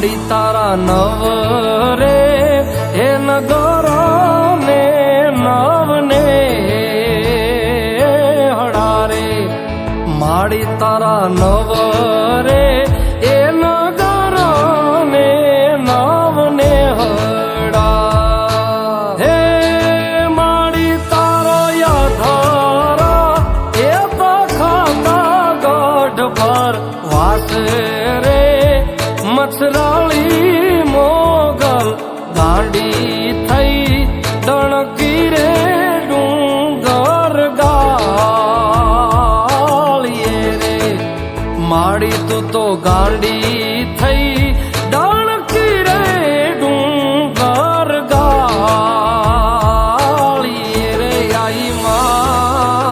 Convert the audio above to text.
માડી તારા નવ રે હે નગરો ને નવને હડારે માડી તારા નવ રે એ નગરો ને નવને હડા હે માડી તારો યાધારા એ તો ખાતા ગઢ પર વાસે રે મથરાળી મોગલ ગાંડી થઈ ડણકી રે ડુંગર ગાળીએ રે માડી તું તો ગાંડી